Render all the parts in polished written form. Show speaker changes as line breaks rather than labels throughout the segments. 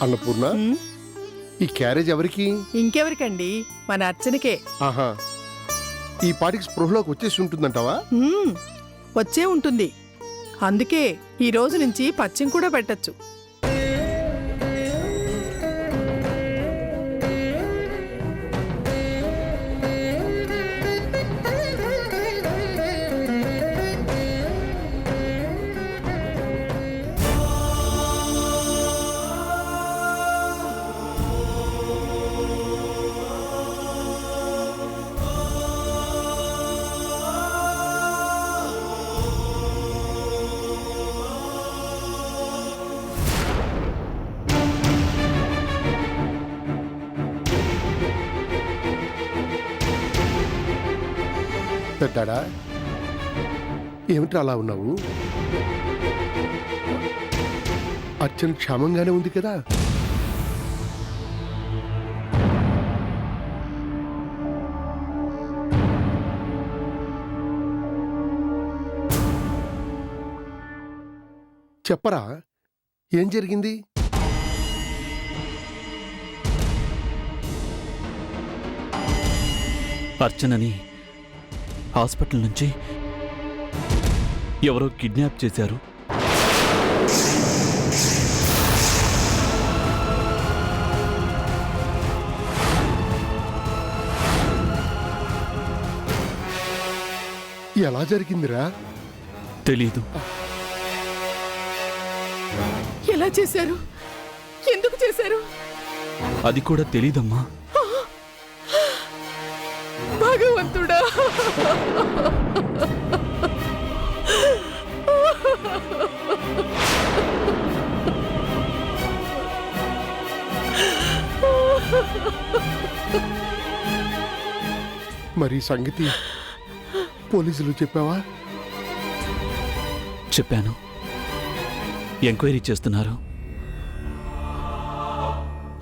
అన్నపూర్ణ, ఈ క్యారేజ్ ఎవరికి?
ఇంకెవరికండి, మన అర్చనకే.
ఆహా, ఈ పాటికి స్పృహలోకి వచ్చేసి ఉంటుందంటావా?
వచ్చే ఉంటుంది. అందుకే ఈ రోజు నుంచి పచ్చిం కూడా పెట్టచ్చు.
పెద్దాడా, ఏమిటి అలా ఉన్నావు? అర్చన క్షేమంగానే ఉంది కదా? చెప్పరా, ఏం జరిగింది?
అర్చనని హాస్పిటల్ నుంచి ఎవరో కిడ్నాప్ చేశారు.
ఎలా జరిగిందిరా?
తెలీదు.
ఎలా చేశారు? ఎందుకు చేశారు?
అది కూడా తెలీదమ్మా.
భగవంతుడా!
మరి సంగతి పోలీసులు చెప్పావా?
చెప్పాను. ఎంక్వైరీ చేస్తున్నారు.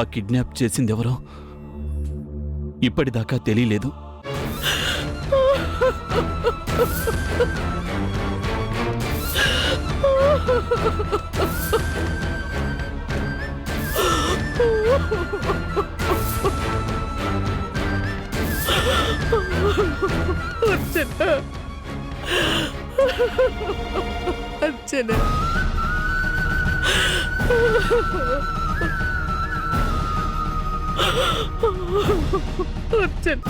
ఆ కిడ్నాప్ చేసిందెవరో ఇప్పటిదాకా తెలియలేదు.
అర్చన, అర్చన, అర్చన.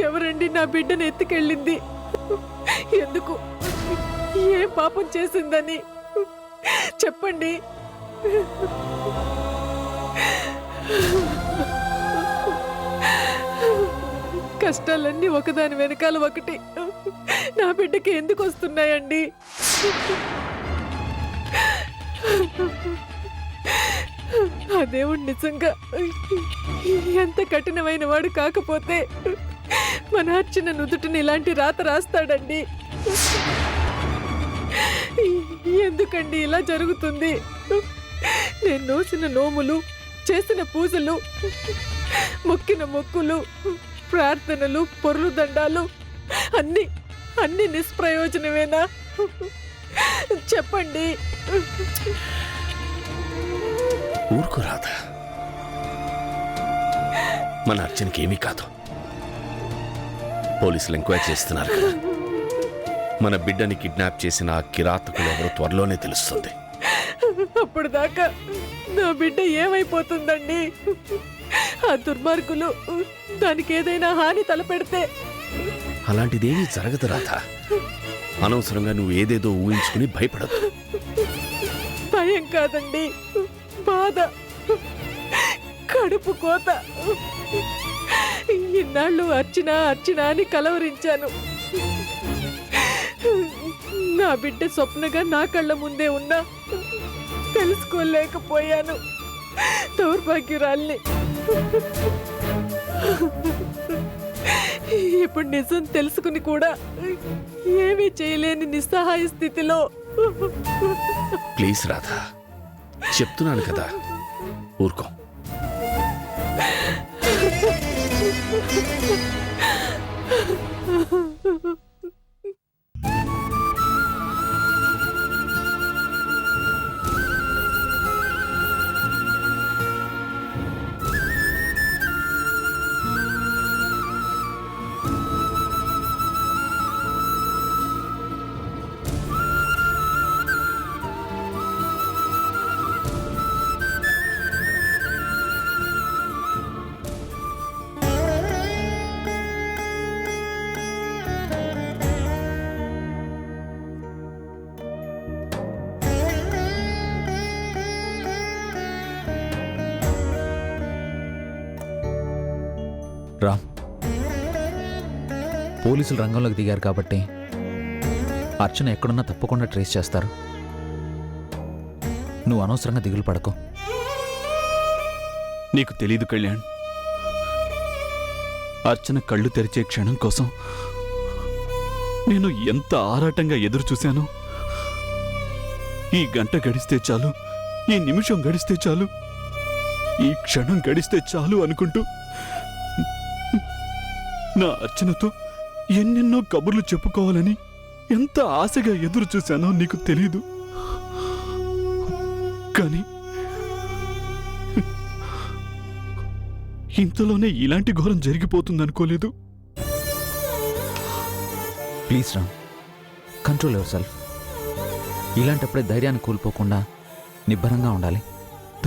ఎవరండి నా బిడ్డను ఎత్తుకెళ్ళింది? ఎందుకు? ఏ పాపం చేసిందని చెప్పండి. కష్టాలన్నీ ఒకదాని వెనకాల ఒకటి నా బిడ్డకి ఎందుకు వస్తున్నాయండి? ఆ దేవుడు నిజంగా ఎంత కఠినమైన వాడు కాకపోతే మన అర్చన నుదుటిని ఇలాంటి రాత రాస్తాడండి. ఎందుకండి ఇలా జరుగుతుంది? నేను నోసిన నోములు, చేసిన పూజలు, మొక్కిన మొక్కులు, ప్రార్థనలు, పొర్లు దండాలు అన్ని నిష్ప్రయోజనమేనా? చెప్పండి.
ఊరుకు రాదా, మన అర్చనకి ఏమీ కాదు. పోలీసులు ఎంక్వైరీ చేస్తున్నారు కదా. మన బిడ్డని కిడ్నాప్ చేసిన ఆ కిరాతకులు ఎవరో త్వరలోనే తెలుస్తుంది.
అప్పుడు దాకా నా బిడ్డ ఏమైపోతుందండి? ఆ దుర్మార్గులు దానికి ఏదైనా హాని తలపెడితే
అలాంటిదేమీ జరగదు రాధ. అనవసరంగా నువ్వు ఏదేదో ఊహించుకుని భయపడదు.
భయం కాదండి, బాధ, కడుపు కోత. ఇన్నాళ్ళు అర్చన అర్చన అని కలవరించాను. నా బిడ్డ స్వప్నగా నా కళ్ళ ముందే ఉన్నా తెలుసుకోలేకపోయాను. దౌర్భాగ్యురాల్ని. ఇప్పుడు నిజం తెలుసుకుని కూడా ఏమీ చేయలేని నిస్సహాయ స్థితిలో.
ప్లీజ్ రాధ, చెప్తున్నాను కదా, ఊరుకో.
రామ్, పోలీసులు రంగంలోకి దిగారు కాబట్టి అర్చన ఎక్కడున్నా తప్పకుండా ట్రేస్ చేస్తారు. నువ్వు అనవసరంగా దిగులు పడకు.
నీకు తెలీదు కళ్యాణ్, అర్చన కళ్ళు తెరిచే క్షణం కోసం నేను ఎంత ఆరాటంగా ఎదురు చూశాను. ఈ గంట గడిస్తే చాలు, ఈ నిమిషం గడిస్తే చాలు, ఈ క్షణం గడిస్తే చాలు అనుకుంటూ నా అర్చనతో ఎన్నెన్నో కబుర్లు చెప్పుకోవాలని ఎంత ఆశగా ఎదురు చూశానో నీకు తెలీదు. కానీ ఇంతలోనే ఇలాంటి ఘోరం జరిగిపోతుందనుకోలేదు.
Please Ram, control yourself. ఇలాంటప్పుడే ధైర్యాన్ని కోల్పోకుండా నిబ్బరంగా ఉండాలి.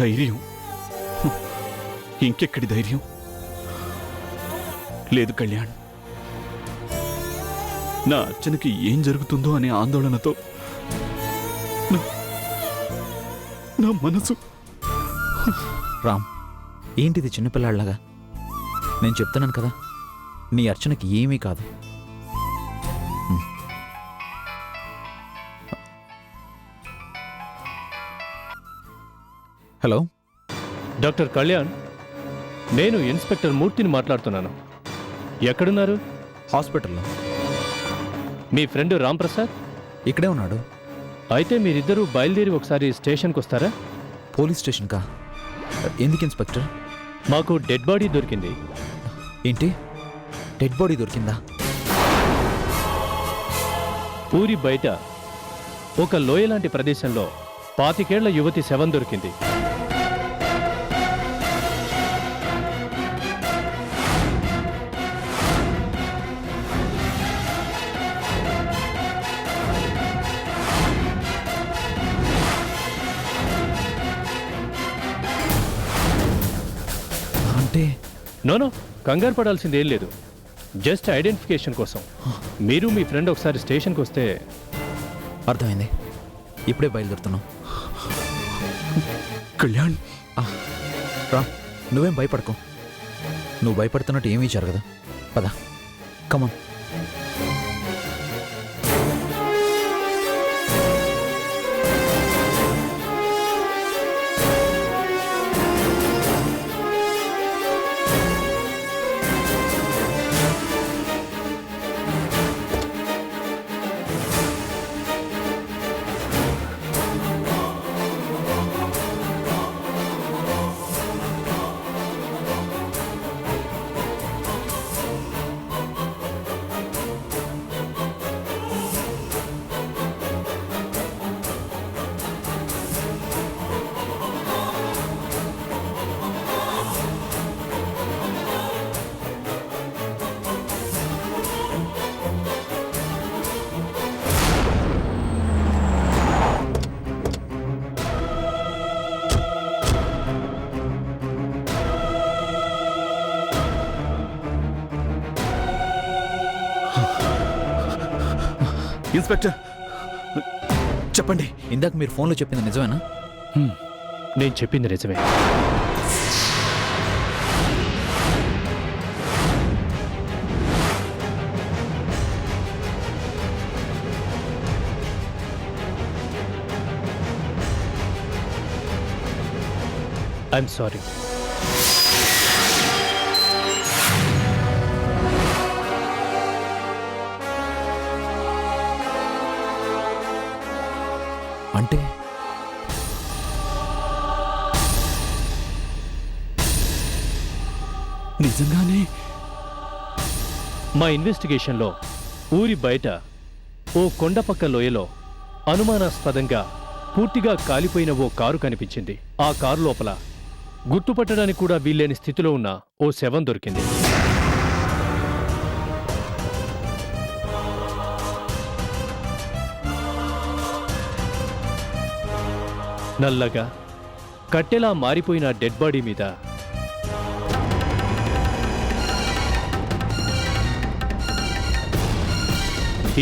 ధైర్యం? ఇంకెక్కడి ధైర్యం? లేదు కళ్యాణ్, నా అర్చనకి ఏం జరుగుతుందో అనే ఆందోళనతో నా మనసు.
రామ్, ఏంటిది చిన్నపిల్లాళ్ళగా? నేను చెప్తున్నాను కదా, నీ అర్చనకి ఏమీ కాదు. హలో
డాక్టర్ కళ్యాణ్, నేను ఇన్స్పెక్టర్ మూర్తిని మాట్లాడుతున్నాను. ఎక్కడున్నారు?
హాస్పిటల్లో.
మీ ఫ్రెండ్ రాంప్రసాద్
ఇక్కడే ఉన్నాడు.
అయితే మీరిద్దరూ బయలుదేరి ఒకసారి స్టేషన్కి వస్తారా?
పోలీస్ స్టేషన్కా? ఎందుకు ఇన్స్పెక్టర్?
మాకు డెడ్ బాడీ దొరికింది.
ఏంటి, డెడ్ బాడీ దొరికిందా?
ఊరి బయట ఒక లోయ లాంటి ప్రదేశంలో 25 ఏళ్ల యువతి శవం దొరికింది.
అంటే
నోనో, కంగారు పడాల్సిందేం లేదు. జస్ట్ ఐడెంటిఫికేషన్ కోసం మీరు మీ ఫ్రెండ్ ఒకసారి స్టేషన్కి వస్తే.
అర్థమైంది, ఇప్పుడే బయలుదేరుతున్నాం.
కళ్యాణ్,
రా, నువ్వేం భయపడకు. నువ్వు భయపడుతున్నట్టు ఏమీ జరగదు. పద, కమాన్.
ఇన్స్పెక్టర్ చెప్పండి.
ఇందాక మీరు ఫోన్లో చెప్పింది నిజమేనా?
నేను చెప్పింది నిజమే. I'm sorry.
అంటే
నిజంగానే
మా ఇన్వెస్టిగేషన్లో ఊరి బయట ఓ కొండపక్క లోయలో అనుమానాస్పదంగా పూర్తిగా కాలిపోయిన ఓ కారు కనిపించింది. ఆ కారు లోపల గుర్తుపట్టడానికి కూడా వీల్లేని స్థితిలో ఉన్న ఓ శవం దొరికింది. నల్లగా కట్టెలా మారిపోయిన డెడ్ బాడీ మీద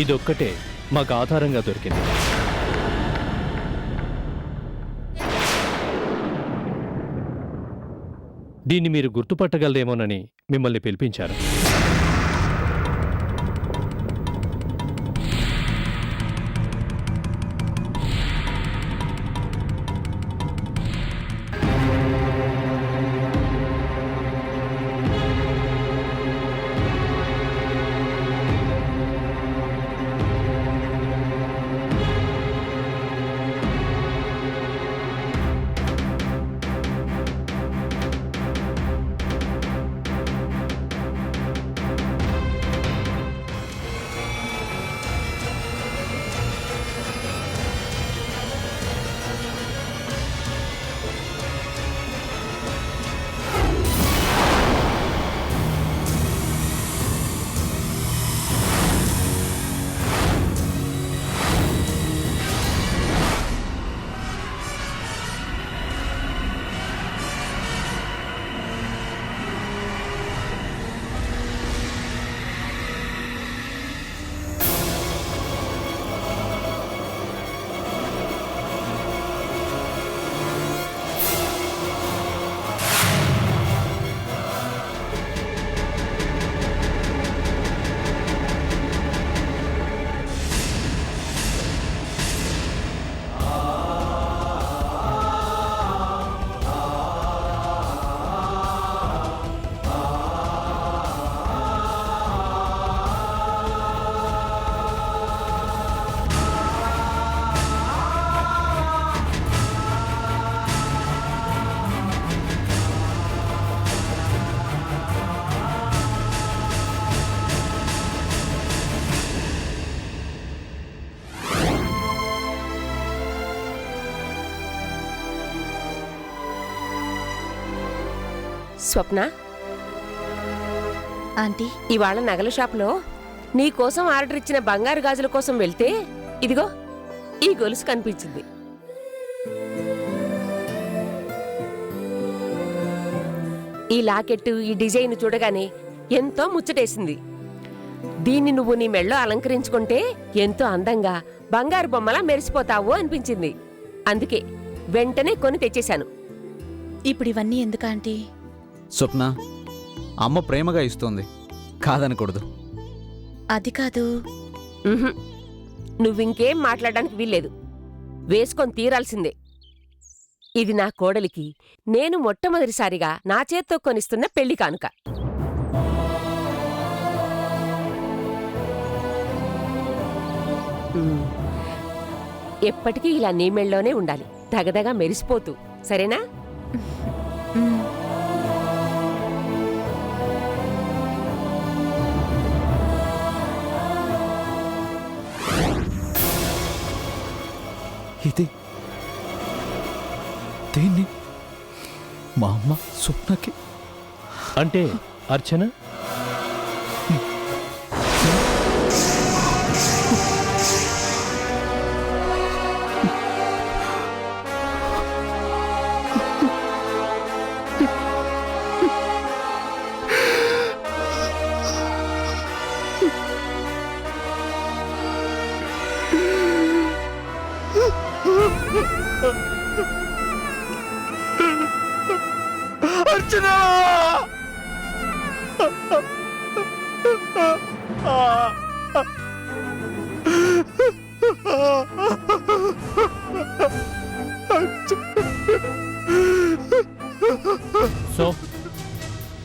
ఇదొక్కటే మాకు ఆధారంగా దొరికింది. దీన్ని మీరు గుర్తుపట్టగలరేమోనని మిమ్మల్ని పిలిపించారు.
స్వప్న,
ఆంటీ,
ఇవాళ నగల షాపులో నీ కోసం ఆర్డర్ ఇచ్చిన బంగారు గాజుల కోసం వెళ్తే ఇదిగో ఈ గొలుసు కనిపించింది. ఈ లాకెట్టు, ఈ డిజైన్ చూడగానే ఎంతో ముచ్చటేసింది. దీన్ని నువ్వు నీ మెళ్ళో అలంకరించుకుంటే ఎంతో అందంగా బంగారు బొమ్మలా మెరిసిపోతావు అనిపించింది. అందుకే వెంటనే కొని తెచ్చేశాను.
ఇప్పుడు ఇవన్నీ ఎందుకు ఆంటీ?
స్వప్న, అమ్మ ప్రేమగా ఇస్తోంది, కాదనకూడదు.
అది కాదు.
ఉహుం. నువ్వింకేం మాట్లాడడానికి వీల్లేదు. వేసుకొని తీరాల్సిందే. ఇది నా కోడలికి నేను మొట్టమొదటిసారిగా నా చేత్తో కొనిస్తున్న పెళ్లి కానుక. ఎప్పటికీ ఇలా నీ మెళ్ళలోనే ఉండాలి, దగదగా మెరిసిపోతూ. సరేనా?
ఇది దీన్ని మా అమ్మ స్వప్నకి
అంటే అర్చన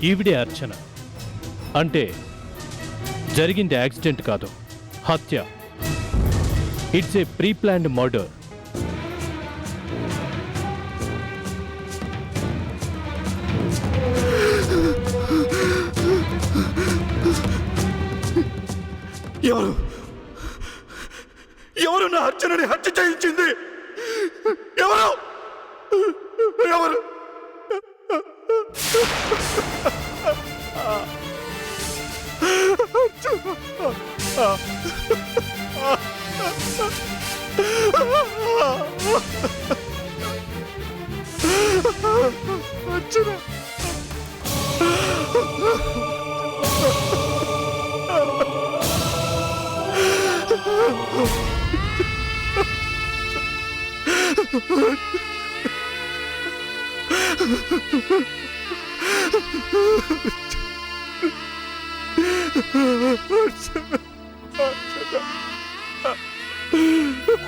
ఈవిడే అర్చన. అంటే జరిగింది యాక్సిడెంట్ కాదు, హత్య. It's a pre planned murder.
ఎవరు ఎవరు నా అర్చనని హత్య చేయించింది? ఎవరు ఎవరు? అర్చన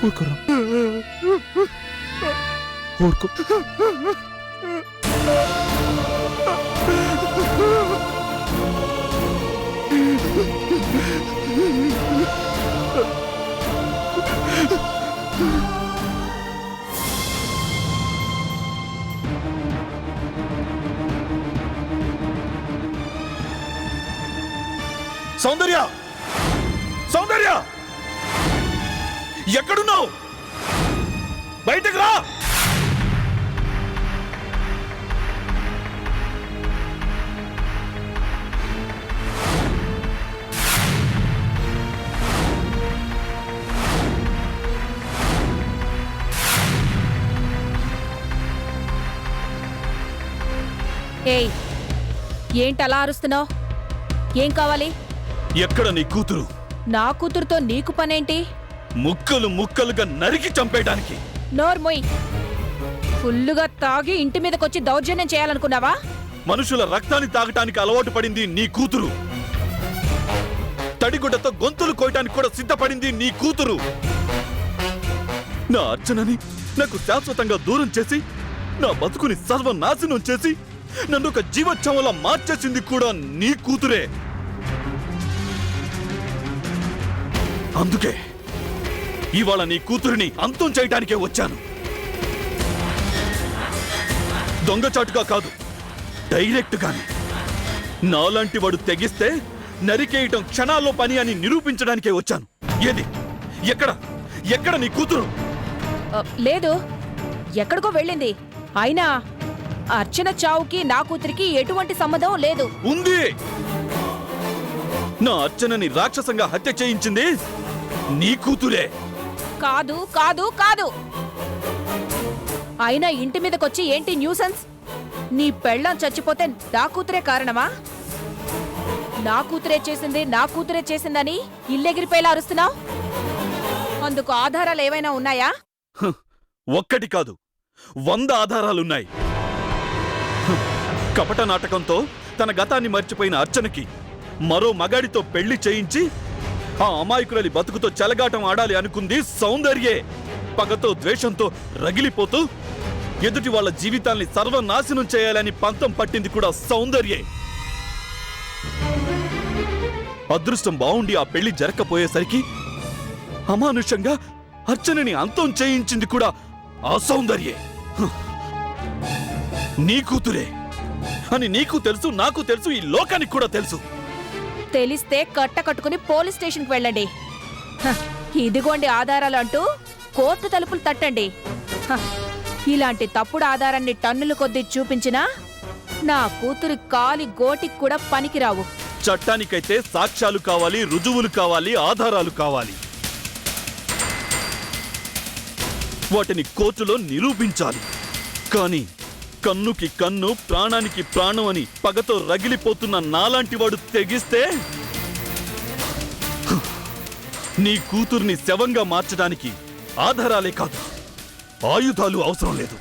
ఊరుకోరా ఊరుకో.
సౌందర్య, సౌందర్య, ఎక్కడున్నావు? బయటకు రా.
ఏయ్, ఏంటలా అరుస్తున్నావు? ఏం కావాలి?
ఎక్కడ నీ కూతురు?
నా కూతురుతో నీకు పనేంటి?
ముక్కలు ముక్కలుగా నరికి చంపేయడానికి.
నోర్మొయ్, ఫుల్లుగా తాగి ఇంటి మీదకొచ్చి దౌర్జన్యం చేయాలనుకున్నావా?
మనుషుల రక్తాన్ని తాగటానికి అలవాటు పడింది నీ కూతురు. తడిగుడ్డతో గొంతులు కోయటానికి కూడా సిద్ధపడింది నీ కూతురు. నా అర్చనని నాకు శాశ్వతంగా దూరం చేసి, నా బతుకుని సర్వనాశనం చేసి, నన్ను ఒక జీవోత్సవంలా మార్చేసింది కూడా నీ కూతురే. అందుకే ఇవాళ నీ కూతురిని అంతం చేయటానికే వచ్చాను. దొంగచాటుగా కాదు, డైరెక్ట్ గాని. నాలాంటి వాడు తెగిస్తే నరికేయటం క్షణాల్లో పని అని నిరూపించడానికే వచ్చాను. ఏది? ఎక్కడ ఎక్కడ నీ కూతురు?
లేదు, ఎక్కడికో వెళ్ళింది. అయినా అర్చన చావుకి నా కూతురికి ఎటువంటి సంబంధం లేదు.
ఉంది. నా అర్చనని రాక్షసంగా హత్య చేయించింది నీ కూతురే.
కాదు కాదు కాదు. అయినా ఇంటి మీదకొచ్చి ఏంటి న్యూసెన్స్? నీ పెళ్ళాం చచ్చిపోతే నా కూతురే కారణమా? నా కూతురే చేసింది, నా కూతురే చేసిందని ఇల్లెగిరిపోయేలా అరుస్తున్నావు. అందుకు ఆధారాలు ఏవైనా ఉన్నాయా?
ఒక్కటి కాదు, 100 ఆధారాలున్నాయి. కపట నాటకంతో తన గతాన్ని మర్చిపోయిన అర్చనకి మరో మగాడితో పెళ్లి చేయించి ఆ అమాయకులని బతుకుతో చెలగాటం ఆడాలి అనుకుంది సౌందర్యే. పగతో ద్వేషంతో రగిలిపోతూ ఎదుటి వాళ్ళ జీవితాల్ని సర్వనాశనం చేయాలని పంతం పట్టింది కూడా సౌందర్యే. అదృష్టం బావుండి ఆ పెళ్లి జరగకపోయేసరికి అమానుషంగా అర్చనని అంతం చేయించింది కూడా ఆ సౌందర్యే. నీ కూతురే అని నీకు తెలుసు, నాకు తెలుసు, ఈ లోకానికి కూడా తెలుసు.
తెలిస్తే కట్టుకుని పోలీస్ స్టేషన్కి వెళ్ళండి. ఇదిగోండి ఆధారాలు అంటూ కోర్టు తలుపులు తట్టండి. ఇలాంటి తప్పుడు ఆధారాన్ని టన్నుల కొద్దీ చూపించినా నా కూతురి కాలి గోటికి కూడా పనికిరావు.
చట్టానికైతే సాక్ష్యాలు కావాలి, రుజువులు కావాలి, ఆధారాలు కావాలి. వాటిని కోర్టులో నిరూపించాలి. కానీ కన్నుకి కన్ను, ప్రాణానికి ప్రాణం అని పగతో రగిలిపోతున్న నాలాంటి వాడు తెగిస్తే నీ కూతుర్ని శవంగా మార్చడానికి ఆధారాలే కాదు, ఆయుధాలు అవసరం లేదు.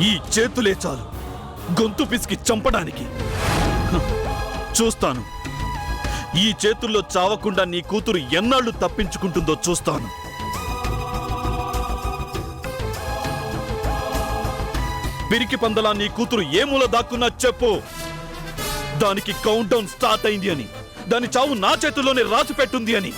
ఈ చేతులే చాలు గొంతు పిసికి చంపడానికి. చూస్తాను ఈ చేతుల్లో చావకుండా నీ కూతురు ఎన్నాళ్ళు తప్పించుకుంటుందో చూస్తాను. పిరికి పందలా నీ కూతురు ఏ మూల దాక్కున్నా చెప్పు. దానికి కౌంట్ డౌన్ స్టార్ట్ అయింది అని, దాని చావు నా చేతుల్లోనే రాసి పెట్టుంది అని.